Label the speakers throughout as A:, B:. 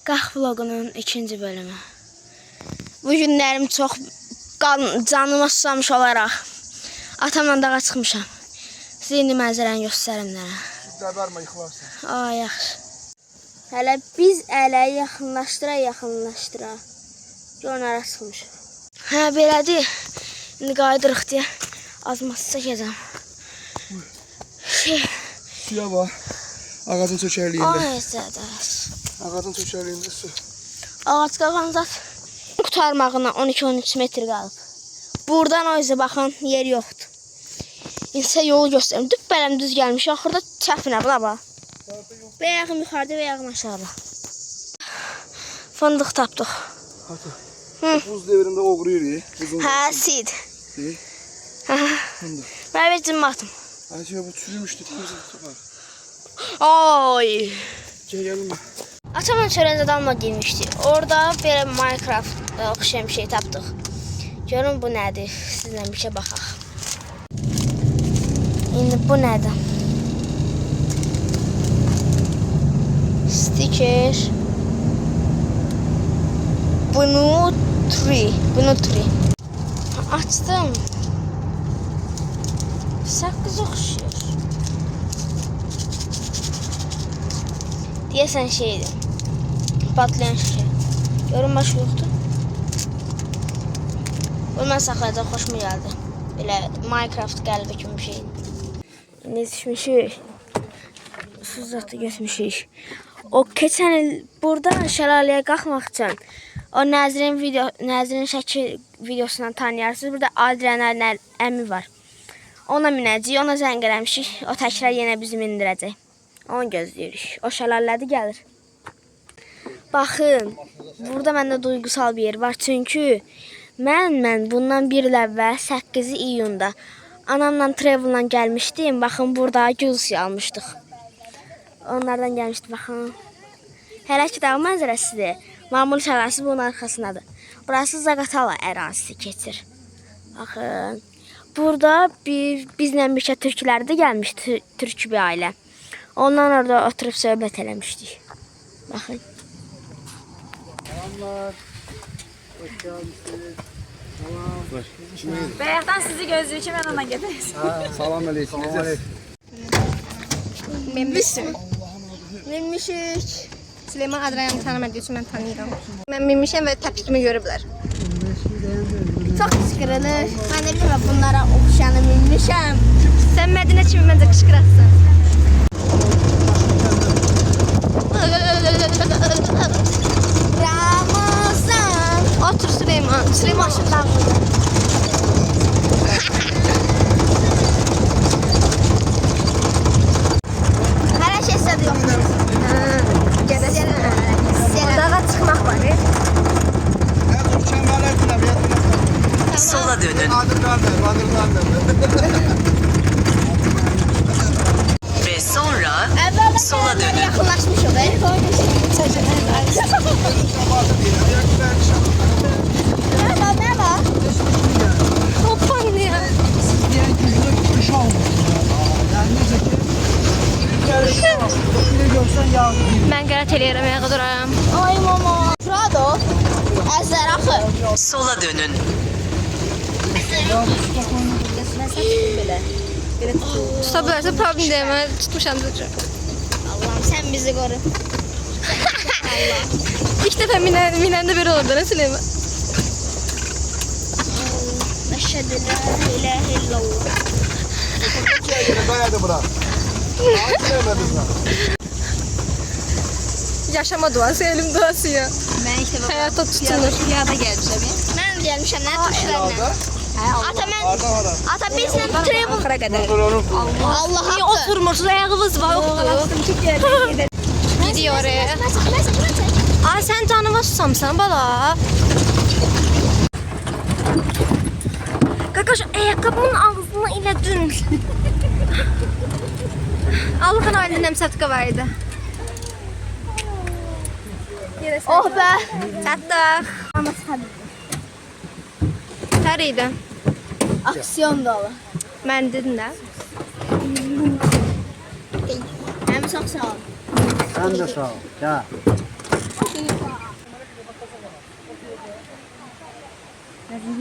A: Qalx vlogunun 2-ci bölümü. Bu günlərim çox canıma susamış olaraq atamla dağa çıxmışam. Sizə indi mənzərəni göstərim nərə.
B: Qəbərmə, yıxılarsan.
A: Ay, yaxşı. Hələ biz ələ yaxınlaşdıra. Görün ara çıxmışam. Hə, belədir. İndi qaydırıq deyə azması çəkəcəm.
B: Suya bax. Ağacın çökərliyində.
A: Ay, zədəs.
B: Ağacın çökərliyində su.
A: Ağac qalan zat qutarmağına 12-13 metr qalıb. Buradan o yüzden baxın, yer yoxdur. İnsə yolu göstərim. Düppələm düz gəlmiş. Axırda çəfinə, bula bax. Və yaxın yuxarıda və yaxın aşağıda. Fındıq tapdıq.
B: Hata. Buz devrində oğruyur.
A: Hə, sid.
B: Sid? Fındıq.
A: Mən bir cimmi atım.
B: Ay, bu çürümüşdü. Təmizə tutaq.
A: Ay.
B: Gəlmə.
A: Atamın çörəncə dalma girmişdi. Orada belə Minecraft oxşayan bir şey tapdıq. Görün bu nədir? Sizlə bir şey baxaq. İndi bu nədir? Sticker. Bunu 3. Açdım. Sakız oxşuyor. Deyəsən şeydir. Patlayan şey. Görün başqa yoxdur. Bunu mən saxlayacaq, xoşuma gəldi. Belə Minecraft qəlbi kimi bir şeydir. İndi düşmüşük. Su zatı götürmüşük. O keçən il burada şəlaləyə qalxmaq üçün o Nəzrin şəkil videosundan tanıyarsınız. Burada Adrianın əmi var. Ona minəcəyik, ona zəng eləmişik. O təkrar yenə bizi mindirəcək. Onu gözləyirik. O şəlalədə gəlir. Baxın, burada məndə duygusal bir yer var. Çünki mən bundan bir il əvvəl 8 iyunda anamla travel'la gəlmişdim. Baxın, burada gül suyu almışdıq. Onlardan gəlmişdi, baxın. Hələ ki dağ mənzərəsidir. Mamul şəlalası bunun arxasındadır. Burası Zaqatala ərazisi keçir. Baxın, burada bizlə birlikdə türklər də gəlmişdi, türk bir ailə. Ondan orada oturub söhbət eləmişdik. Baxın.
B: Salamlar. Hoş geldiniz. Salam.
C: Bayaqdan sizi gözləyir ki, mən ona gedəyim.
B: Salam əleykum.
D: Minmişik. Süleyman Adrian'ı tanımadığı için ben tanıyorum. Ben minmişim ve tepkimi görüblər. Çok kışkırılır. Ben de bilmem bunlara okşanı minmişim. Sen Medine için bence kışkırasın. Ramazan. Otur Süleyman. Süleyman şundan burada. Her şey size yoktur. Dağa çıkmak var.
E: Sola dönün. Ve sonra sola dönün.
D: Yakınlaşmış o be. Ne var? Hopan ya. Ben qara teleyirəm, ayağa duram.
A: Ay mama. Şurada əzər axı.
E: Sola dönün.
D: Tuta bilərsə problem deyil, mən tutmuşam düzcə.
A: Allah'ım sen bizi koru.
D: İlk dəfə minəndə belə olur da, nə Süleyman?
A: Əşhədü la ilahe illallah.
B: Dayadı bura.
D: Yaşama duası, elim duası ya.
C: Mən ilk dəfə
D: Həyata tutunur.
C: piyada gəlmişəm.
A: Mən gəlmişəm nə tuşlarla. Ata bizlə travel
D: Axıra qədər.
A: Allah
D: Niyə oturmursunuz? Ayağınız var, yoxdur. Gidiyor oraya. Ay, sən canıma susamsan, bala. Qaqaş, ayaqqabımın ağzına ilə dün. Allah'ın ailəndə sətka var idi.
A: Oh be.
D: Çatdıq.
A: Ama tabii.
D: Hər idi.
A: Aksiyon dolu.
D: Mən dedim də.
A: Hem çok sağ ol.
B: Sen de sağ ol. Ya.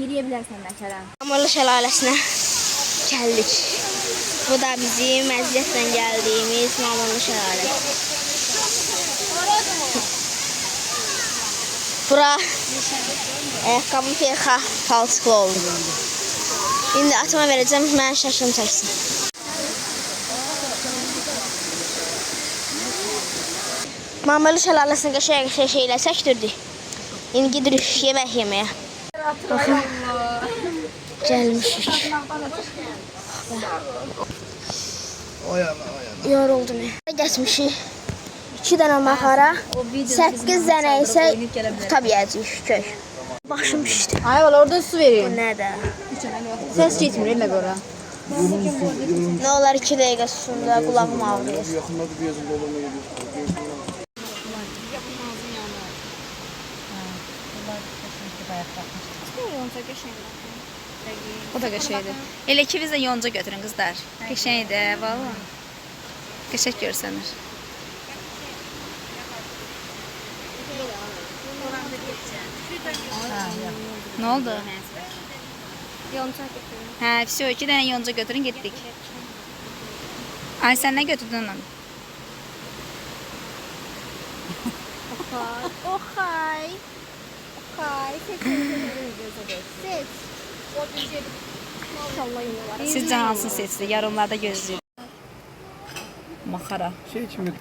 C: Yeriyə bilərsən Məkərəm.
A: Amalı şəlaləsinə gəldik. Bu da bizim məziyyətlə gəldiyimiz Mamalı şəlaləsi. Bura ayaqqabım peyxa palçıqlı oldu. İndi atıma verəcəm, mən şəklimi çəksin. Mamalı şəlaləsini qəşəng şeylə çəkdirdik. İndi gidirik yemək yeməyə. Baxın, gəlmişik. Yoruldum. Geçmişik. 2 dənə maxara, 8 dənə isə tuta biləcəyik köy. Başım şişdi.
C: Ay valla orada su
A: Bu
C: verin.
A: nədir?
C: Ses geçmir elə qora.
A: Nə olar 2 dəqiqə susunda qulağım ağrıyır.
B: Yaxında bir yazın dolama geliyor.
C: O da qəşəngdir. Elə ki biz də yonca götürün qızlar. Qəşəngdir valla. Qəşəng görsənir. Nə oldu?
D: Yonca götürün.
C: Hə, vəsə 2 dənə yonca götürün getdik. Ay sən nə götürdün onu?
D: Oxay. Oxay. Seç. İnşallah yine var.
C: Sizcə hansını seçdi? Yorumlarda gözləyir. Maxara.
B: Şey kimi de.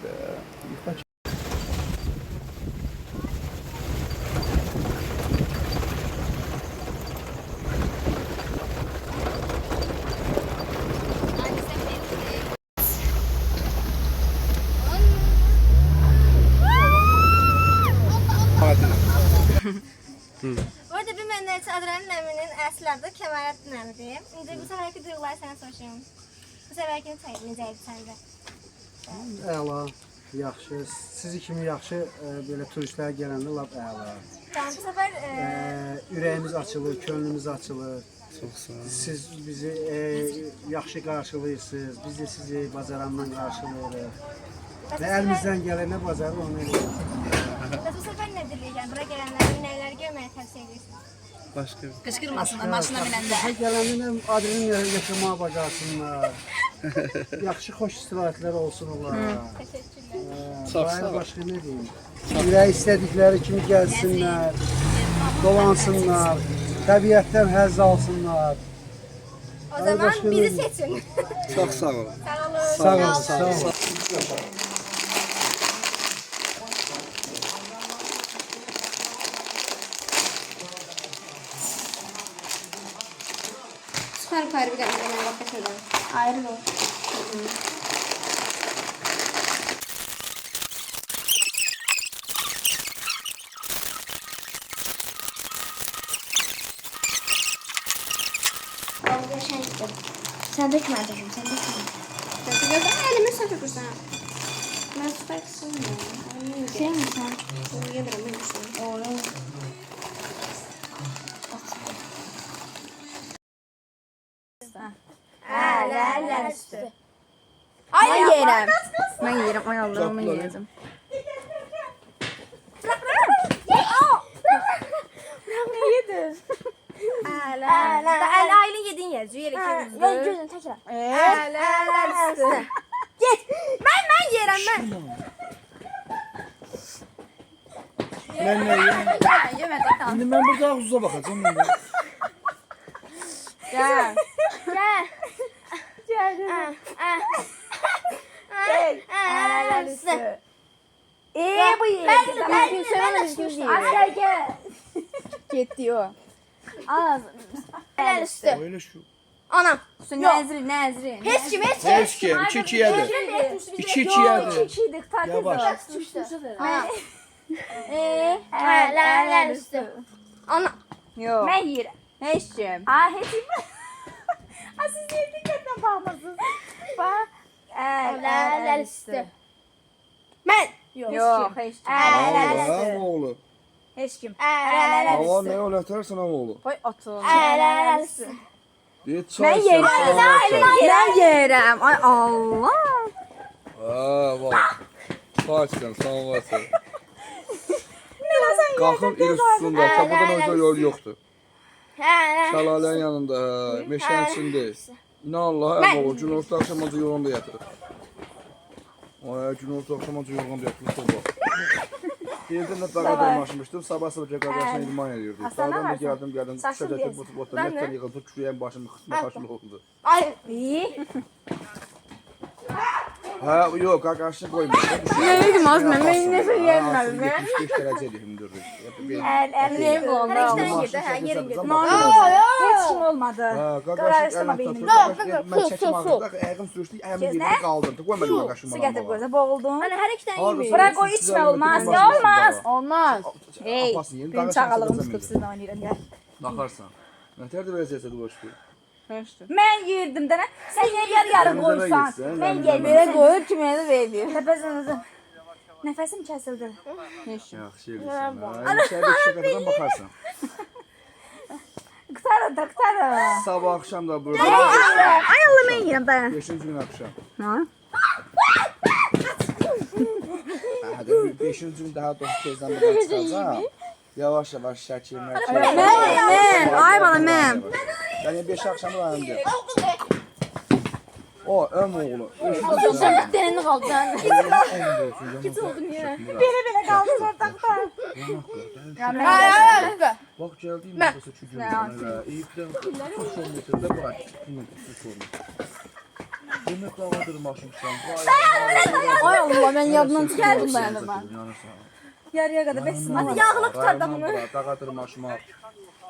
D: Orada bir məndən Adranın əminin əslərdə Kəmaləddin əmidir. İndi bu səfərki duyğuları sənə soruşuram. Bu səfərki necə idi səndə?
F: Əla, yaxşı. Sizi kimi yaxşı belə turistlər gələndə lap əla.
D: Yəni bu səfər
F: Ürəyimiz açılır, könlümüz açılır.
B: Çok sağ ol.
F: Siz bizi yaxşı qarşılayırsınız. Biz də sizi bacarandan qarşılayırıq. Və əlimizdən gələn nə bacarır onu edirik.
D: bu səfər nə dilir? Yəni bura gələnlərə nələr görməyi tövsiyə edirsiniz?
B: Başka bir.
C: Qışqırmasınlar maşına minəndə.
F: Daha gələndə adını yaşamağa bacarsınlar. Yaxşı, xoş istirahətlər olsun onlara.
B: Sağ ol.
F: Başqa nə deyim? Ürək istədikləri kimi gəlsinlər, dolansınlar, təbiətdən həzz alsınlar.
D: O zaman bizi seçin.
B: Çok sağ ol.
D: Sağ olun.
F: Sağ olun, sağ olun.
D: Süper bir gəlməyə vaxt edirəm.
A: Ayrılır. Sen dökmedin, sen dökmedin.
D: Gördün elimi sen tutursan. Ben süper kısmım.
A: Şey mi sen?
D: Yedirim ben
A: Oğlum.
D: Ələr üstü.
C: Ay yerəm. Mən yerəm. Ay Allahım mən yeyəcəm.
D: Əl aylın yedin yazıyor.
A: Gözünü tekrar.
D: Ələr üstü. Get. Ben yerəm ben.
B: Ben ne yiyeyim?
C: Yemə qatan.
B: Şimdi ben burada uzuza bakacağım. Ben de.
C: Gəl.
D: Ələr üstü.
C: Bu yerəm.
D: Asker gel.
C: Getdi o. Az.
D: Ələr üstü.
B: Öyle şu.
D: Anam.
C: Nəzri, nəzri.
D: Heç kim heç kim.
B: Eski, 2-2 yedi. 2-2 yedi.
C: İkidik
B: Yavaş.
D: Ələr üstü. Anam.
C: Yox.
D: Mən yeyirəm.
C: Heç kim.
D: Heç kim. Siz yedik etdən baxmasınız. Bax. Ələr üstü. Mən.
C: Yox, heç kim.
B: Aa, oğlu.
C: Heç kim.
D: Ələr
B: Hava ne öyle atarsan ama oğlu.
C: Qoy atıl.
D: Ələr üstü.
B: Bir çay
C: Mən yerəm. Mən yerəm. Ay Allah.
B: Aa bak. Kaçtan sağ olasın. Qalxın il üstündə. Çapadan o yol yoxdur.
A: Hə.
B: Şəlalənin yanında, meşənin içində. İnan Allah, əm olur. Günorta axşamacı yolunda yatırıq. Ay, günorta axşamacı yolunda yatırıq. Geldim də dağa dırmaşmışdım. Sabah-sabah qardaşına idman edirdik. Dağdan da gəldim. Şəkətə botu mətdən yığıldı. Küçüyən başım xısma oldu.
D: Ay.
B: Hə, yox, qaqaşını qoymadım.
D: Ne dedim az mən nəsə yemədim.
B: 75 dərəcə hündürlük.
C: Əlini qolunda.
B: Yerin
C: Heç kim olmadı.
B: Qaqaşın əlini tutdu. Mən çəkim ağrıdı. Ayağım sürüşdü, ayağımı yerdə qaldırdı. Qoymadım qaqaşımı.
C: Su gətirib qoysa boğuldun.
D: Hani hər iki tane yemeyiz.
C: Bırak o içmə olmaz. Ya olmaz.
D: Olmaz.
C: Hey. Benim çağalığım tutub sizlə oynayıram gəl.
B: Baxarsan. Nətərdə vəziyyətə boşdur.
C: Mən yirdim dənə. Sən niyə yarı-yarı qoysan? Mən gəl belə qoyur ki, mənə vermir. Təpəsinizə. Nəfəsim kəsildi.
B: Yaxşı eləyirsən. İçəridə şəkətdən baxarsan.
C: Qutara.
B: Sabah axşam da burada.
C: Ay Allah mən yiyəm dayan.
B: 5-ci gün axşam.
C: Ha?
B: Hadi 5-ci gün daha doğru tezdən buradan çıxacaq. Yavaş-yavaş şəkil mərkəz.
C: Mən. Ay bala mən.
B: Yəni 5 axşam dayandı. O, əm oğlu.
D: Dənini qaldı.
B: Git oldun ya.
C: Belə qaldım ortaqda.
B: Bax gəldiyim burası çücümdə. İyikdən son metrdə bırak. Demək dağa dırmaşmışsan.
C: Ay Allah mən yadımdan çıxardım dayanırma. Yarıya qədər besin.
B: Hadi yağlı tutar da bunu. Dağa dırmaşmaq.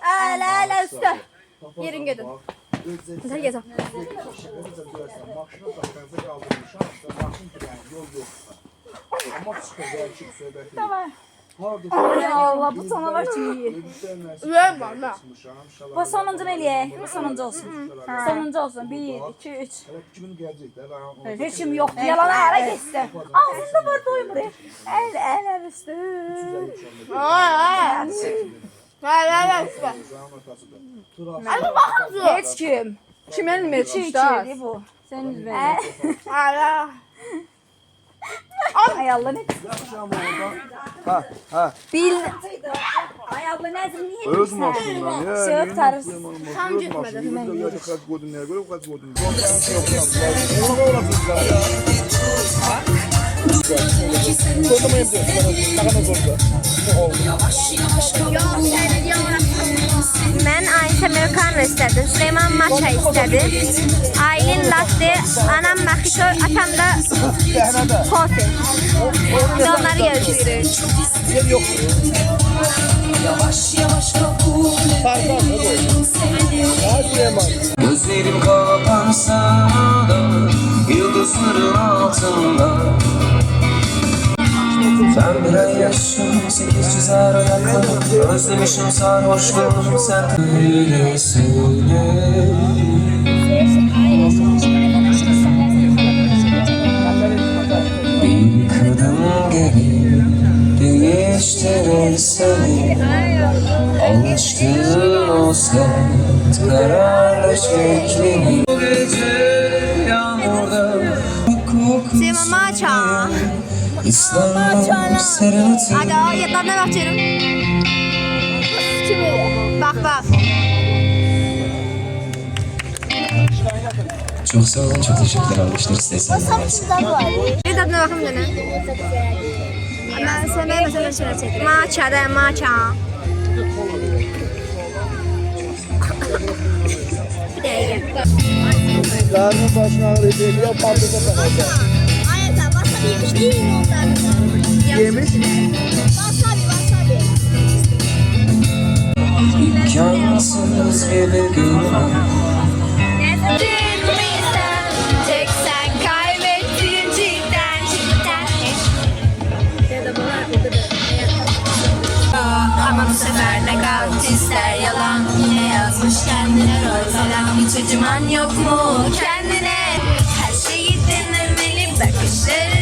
D: Ələ üstə. Yerin gedin.
B: Güzel
D: gezin.
B: Maşına daxildə qaldırmışam. Maşın yəni yol yoxdur. Amma çıxacaq ki, söhbət. Tamam.
C: Ay Allah bu canavar kimi yiyir. Bu sonuncu eləyək. Bu sonuncu olsun. Sonuncu olsun. 1, 2, 3.
B: Kimin gələcək də?
C: Heç kim yoxdur. Yalan ara getdi. Ağzında var doymur. Əl üstü. Heç kim.
D: Kim elmir?
C: 2 bu.
D: Sen ver.
C: Ay Allah ne?
B: Yaxşam orada. Ha.
C: Bil. Ay Allah nəzim niyə
B: Öz maşınla.
C: Şey tutarız.
B: Tam getmədi. Mən yox qoydum nəyə görə qoydum qoydum.
A: Mən Ayşə Amerikan istədim, Süleyman Maça istədi. Aylin latte, anam maxito, atam da kofe. Biz onları görüşürük.
G: Gözlerim kapansa da yıldızların altında ben bir ay yaşım 800 ayaklarım özlemişim sarhoşluğum sen öyle söyle bir kadın gelir değiştirir seni alıştığın o sert kararlı şeklini bu gece yağmurda
D: Süleyman Maça.
G: İslam'ın serenatı
D: Hadi o yatağına bakıyorum. Bak.
G: Çok sağ olun, çok teşekkürler arkadaşlar. Size
D: Bir tadına bakayım dene. Ben sevmeye mesela şöyle çekeyim. Maça da maça. Bir de ye.
B: Qarnın başına ağrıydı, ya pardada baxacaq.
D: Aynen wasabi yemiş değil mi onlar?
B: Yemiş?
D: Wasabi.
G: imkansız gibi görünür.
D: Tek sen kaybettin cidden.
C: Ama bu sefer de kalk ister yalan. Yine yazmış kendine rol falan. Hiç acıman yok mu kendine? Her şeyi denemeli bakışları